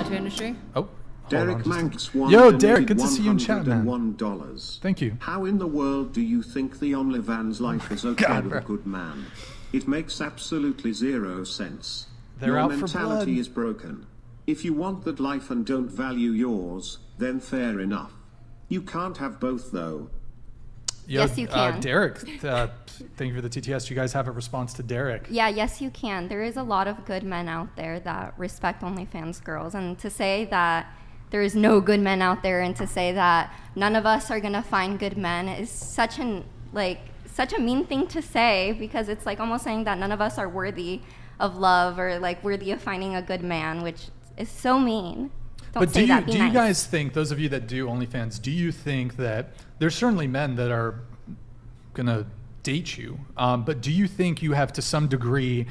tattoo industry. Oh. Derek Manx won. Yo, Derek, good to see you in chat, man. $101. Thank you. How in the world do you think the OnlyFans life is okay with a good man? It makes absolutely zero sense. They're Your out for mentality blood. is broken. If you want that life and don't value yours, then fair enough. You can't have both, though. Yo, Yes, you can. Derek, thank you for the TTS. Do you guys have a response to Derek? Yeah, yes, you can. There is a lot of good men out there that respect OnlyFans girls. And to say that there is no good men out there and to say that none of us are going to find good men is such a mean thing to say, because it's like almost saying that none of us are worthy of love or like worthy of finding a good man, which is so mean. But do you guys think, those of you that do OnlyFans, do you think that there's certainly men that are gonna date you, but do you think you have to some degree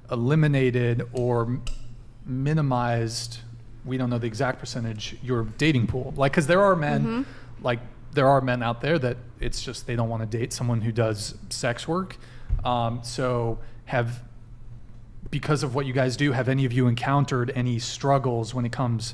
eliminated or minimized, we don't know the exact percentage, your dating pool? Like, because there are men, like there are men out there that it's just they don't want to date someone who does sex work. So because of what you guys do, have any of you encountered any struggles when it comes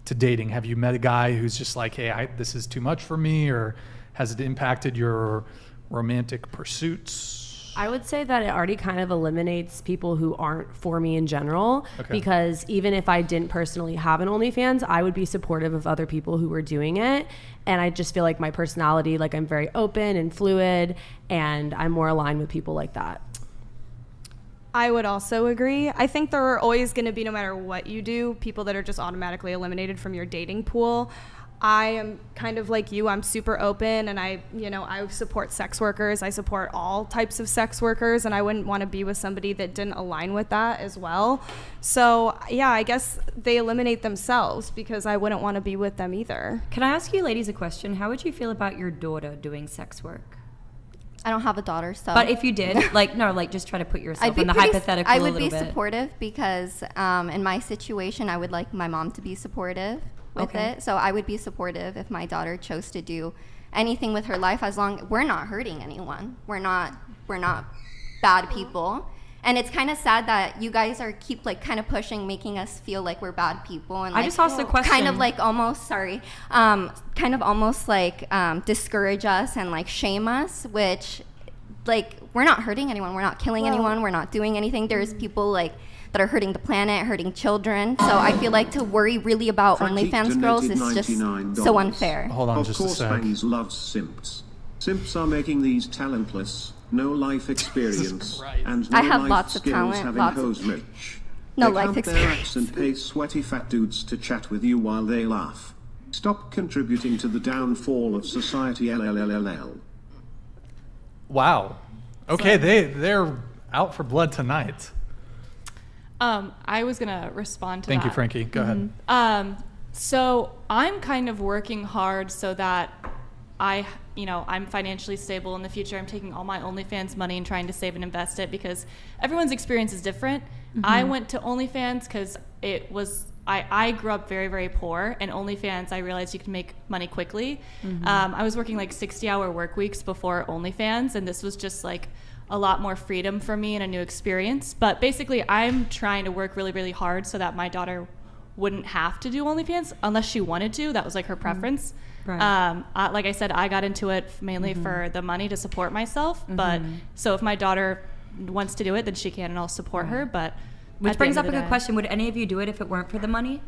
to dating? Have you met a guy who's just like, hey, this is too much for me, or has it impacted your romantic pursuits? I would say that it already kind of eliminates people who aren't for me in general, because even if I didn't personally have an OnlyFans, I would be supportive of other people who were doing it. And I just feel like my personality, like I'm very open and fluid, and I'm more aligned with people like that. I would also agree. I think there are always going to be, no matter what you do, people that are just automatically eliminated from your dating pool. I am kind of like you. I'm super open, and I support sex workers. I support all types of sex workers, and I wouldn't want to be with somebody that didn't align with that as well. So yeah, I guess they eliminate themselves because I wouldn't want to be with them either. Can I ask you ladies a question? How would you feel about your daughter doing sex work? I don't have a daughter, so. But if you did, just try to put yourself in the hypothetical a little bit. I would be supportive because in my situation, I would like my mom to be supportive with it. So I would be supportive if my daughter chose to do anything with her life, as long we're not hurting anyone. We're not bad people. And it's kind of sad that you guys keep kind of pushing, making us feel like we're bad people. And I just asked a question. Kind of almost discourage us and shame us, which we're not hurting anyone. We're not killing anyone. We're not doing anything. There's people that are hurting the planet, hurting children. So I feel like to worry really about OnlyFans girls is just so unfair. Hold on just a sec. Of course, fans love simps. Simps are making these talentless, no life experience, and no I have life lots of skills talent, having lots hoes of rich. no they life hump experience. their ass and pay sweaty fat dudes to chat with you while they laugh. Stop contributing to the downfall of society. LLLLL. Wow. Okay, they're out for blood tonight. I was gonna respond to that. Thank you, Frankie. Go ahead. So I'm kind of working hard so that I'm financially stable in the future. I'm taking all my OnlyFans money and trying to save and invest it because everyone's experience is different. I went to OnlyFans because I grew up very, very poor, and OnlyFans, I realized you could make money quickly. I was working 60-hour work weeks before OnlyFans, and this was just a lot more freedom for me and a new experience. But basically, I'm trying to work really, really hard so that my daughter wouldn't have to do OnlyFans unless she wanted to. That was her preference. Right. Like I said, I got into it mainly for the money to support myself. But so if my daughter wants to do it, then she can, and I'll support her. But which brings up a good question. Would any of you do it if it weren't for the money?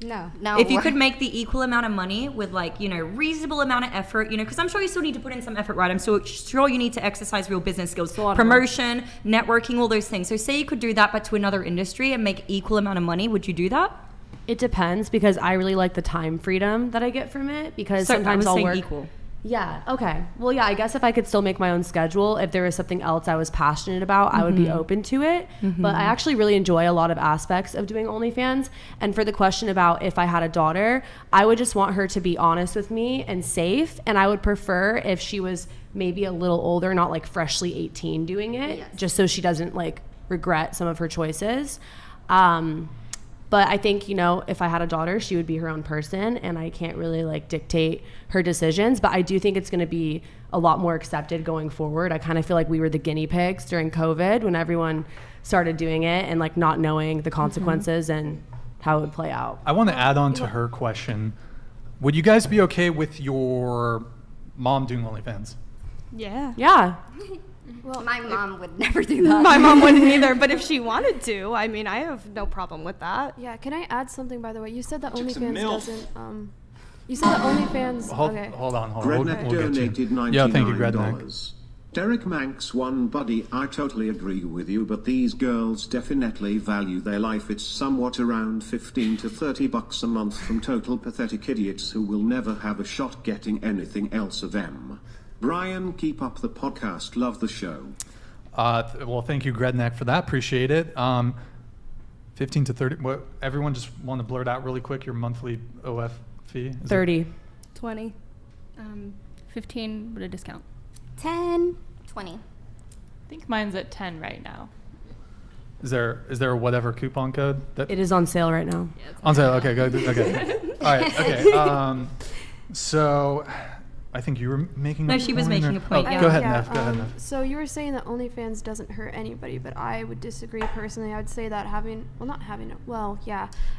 No. If you could make the equal amount of money with reasonable amount of effort, because I'm sure you still need to put in some effort, right? I'm so sure you need to exercise real business skills, promotion, networking, all those things. So say you could do that, but to another industry and make equal amount of money, would you do that? It depends, because I really like the time freedom that I get from it, because sometimes I'll work equal. Yeah. Okay. Well, yeah, I guess if I could still make my own schedule, if there was something else I was passionate about, I would be open to it. But I actually really enjoy a lot of aspects of doing OnlyFans. And for the question about if I had a daughter, I would just want her to be honest with me and safe. And I would prefer if she was maybe a little older, not freshly 18 doing it, just so she doesn't regret some of her choices. But I think, if I had a daughter, she would be her own person, and I can't really dictate her decisions. But I do think it's going to be a lot more accepted going forward. I kind of feel like we were the guinea pigs during COVID when everyone started doing it and not knowing the consequences and how it would play out. I want to add on to her question. Would you guys be okay with your mom doing OnlyFans? Yeah. Yeah. Well, my mom would never do that. My mom wouldn't either, but if she wanted to, I mean, I have no problem with that. Yeah, can I add something, by the way? You said that Chicks and OnlyFans milf. doesn't, you said that OnlyFans, okay. Hold on. Gredneck We'll get donated you. $99. Yeah, thank you, Gredneck. Derek Manx one buddy, I totally agree with you, but these girls definitely value their life. It's somewhat around 15 to 30 bucks a month from total pathetic idiots who will never have a shot getting anything else of them. Brian, keep up the podcast. Love the show. Well, thank you, Gredneck, for that. Appreciate it. 15 to 30. What? Everyone just want to blurt out really quick your monthly OF fee? Is it- 30. 20. 15 with a discount. 10, 20. I think mine's at 10 right now. Is there a whatever coupon code? That It is on sale right now. on sale. Okay, good. Okay. All right. Okay. So I think you were making. No, a she was point, making or- a point, Oh, yeah. Go ahead, Yeah, Neff. Go ahead, Neff. So you were saying that OnlyFans doesn't hurt anybody, but I would disagree personally. I'd say that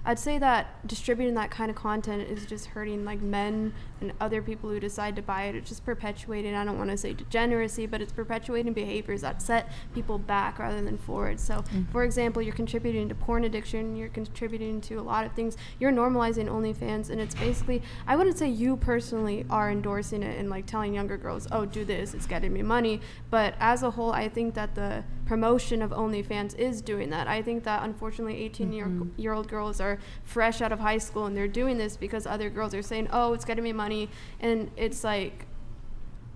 I'd say that distributing that kind of content is just hurting like men and other people who decide to buy it. It's just perpetuating, I don't want to say degeneracy, but it's perpetuating behaviors that set people back rather than forward. So for example, you're contributing to porn addiction, you're contributing to a lot of things, you're normalizing OnlyFans, and it's basically, I wouldn't say you personally are endorsing it and like telling younger girls, oh, do this, it's getting me money, but as a whole, I think that the promotion of OnlyFans is doing that. I think that unfortunately 18-year-old girls are fresh out of high school and they're doing this because other girls are saying, oh, it's getting me money, and it's like,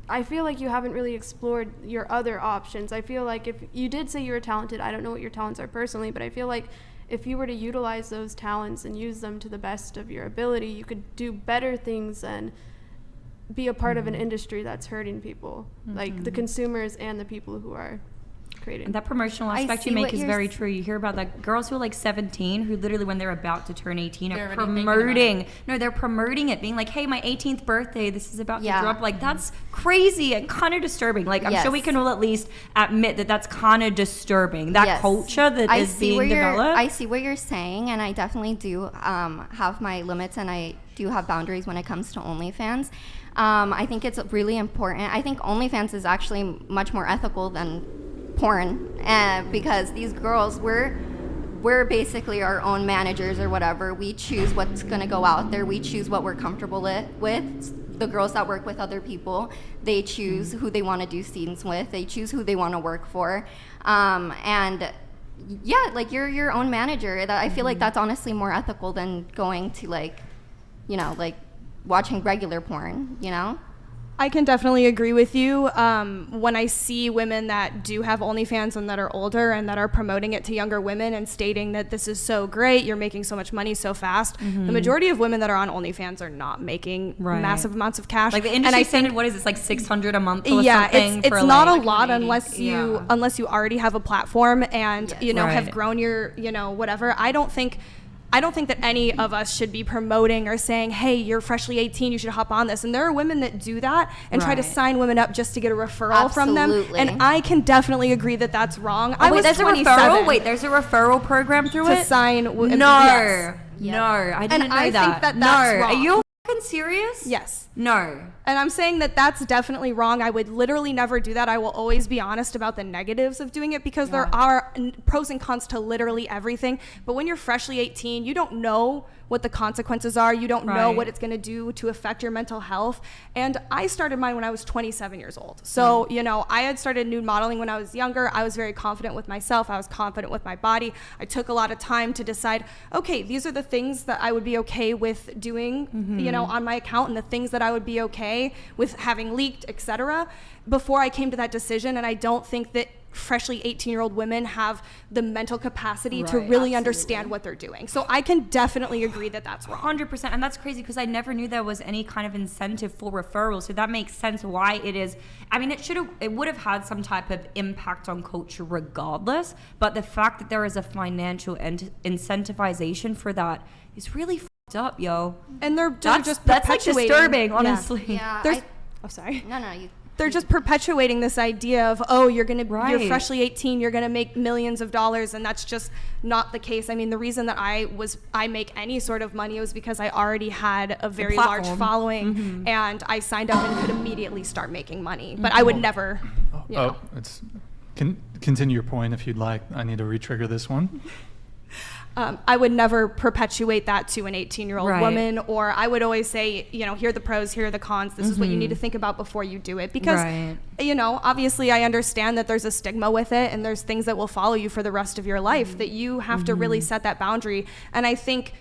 I feel like you haven't really explored your other options. I feel like if you did say you were talented, I don't know what your talents are personally, but I feel like if you were to utilize those talents and use them to the best of your ability, you could do better things than be a part of an industry that's hurting people, like the consumers and the people who are creating. And that promotional I aspect see you make what is you're very true. You hear about like girls who are like 17 who literally when they're about to turn 18 They're are already thinking about promoting. No, they're promoting it, being like, hey, my 18th birthday, this is about Yeah. to drop. Like that's crazy and kind of disturbing. Like I'm sure we Yes. can all at least admit that that's kind of disturbing. That Yes. culture that is being developed. I see what you're saying, and I definitely do have my limits, and I do have boundaries when it comes to OnlyFans. I think it's really important. I think OnlyFans is actually much more ethical than porn, because these girls, we're basically our own managers or whatever. We choose what's going to go out there. We choose what we're comfortable with. The girls that work with other people, they choose who they want to do scenes with. They choose who they want to work for. And yeah, like you're your own manager. I feel like that's honestly more ethical than going to like watching regular porn, you know? I can definitely agree with you. When I see women that do have OnlyFans and that are older and that are promoting it to younger women and stating that this is so great, you're making so much money so fast, the majority of women that are on OnlyFans are not making massive amounts of cash. like the And industry I standard, think, what is this, like $600 a month or yeah, something? it's for not like, a lot unless you already have a platform and Yes. have Right. grown your whatever. I don't think that any of us should be promoting or saying, hey, you're freshly 18, you should hop on this. And there are women that do that and try to Right. sign women up just to get a referral from them. Absolutely. And I can definitely agree that that's wrong. Oh, I was there's a 27 referral? Wait, there's a referral program through to it? sign. No. Yes. No, I didn't know I that. think that no. that's wrong. Are you fucking serious? Yes. No. And I'm saying that that's definitely wrong. I would literally never do that. I will always be honest about the negatives of doing it because there are pros and cons to literally everything. But when you're freshly 18, you don't know what the consequences are. You don't know Right. what it's going to do to affect your mental health. And I started mine when I was 27 years old. So, I had started nude modeling when I was younger. I was very confident with myself. I was confident with my body. I took a lot of time to decide, okay, these are the things that I would be okay with doing, on my account, and the things that I would be okay with having leaked, etc. before I came to that decision. And I don't think that freshly 18-year-old women have the mental capacity to really understand what they're doing. So I can definitely agree that that's wrong. 100%. And that's crazy because I never knew there was any kind of incentive for referrals. So that makes sense why it is. I mean, it would have had some type of impact on culture regardless. But the fact that there is a financial incentivization for that is really fucked up, yo. And they're That's just like perpetuating. disturbing, honestly. Yeah. There's, sorry. No, you. they're just perpetuating this idea of, oh, you're Right. freshly 18, you're gonna make millions of dollars, and that's just not the case. I mean, the reason that I make any sort of money was because I already had a very large platform. following, and I signed up and could immediately start making money. But I would never. You know. It's continue your point if you'd like. I need to re-trigger this one. I would never perpetuate that to an 18-year-old Right. woman, or I would always say, you know, here are the pros, here are the cons. This is what you need to think about before you do it. Because, Right. you know, obviously I understand that there's a stigma with it, and there's things that will follow you for the rest of your life that you have to really set that boundary. And I think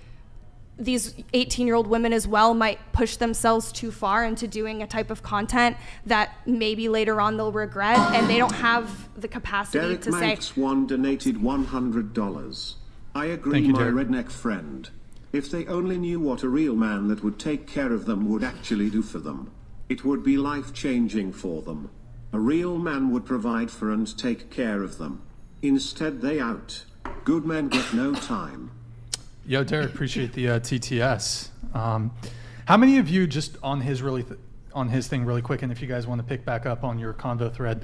these 18-year-old women as well might push themselves too far into doing a type of content that maybe later on they'll regret, and they don't have the capacity Derek to say, Manx one donated $100. I agree, Thank you, my Derek. redneck friend. If they only knew what a real man that would take care of them would actually do for them, it would be life-changing for them. A real man would provide for and take care of them. Instead they out. Good men get no time. Yo, Derek, appreciate the TTS. How many of you, just on his on his thing really quick, and if you guys want to pick back up on your convo thread,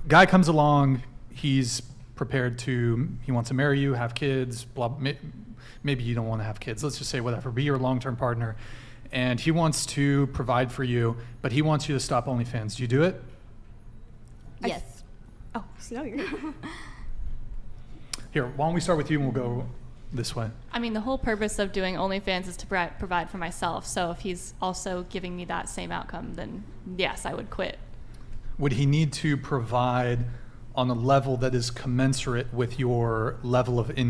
guy comes along, he's prepared to, he wants to marry you, have kids, blah, maybe you don't want to have kids, let's just say whatever, be your long-term partner, and he wants to provide for you, but he wants you to stop OnlyFans. Do you do it? Yes. oh, no, you're good. Here, why don't we start with you and we'll go this way. I mean, the whole purpose of doing OnlyFans is to provide for myself. So if he's also giving me that same outcome, then yes, I would quit. Would he need to provide on a level that is commensurate with your level of income?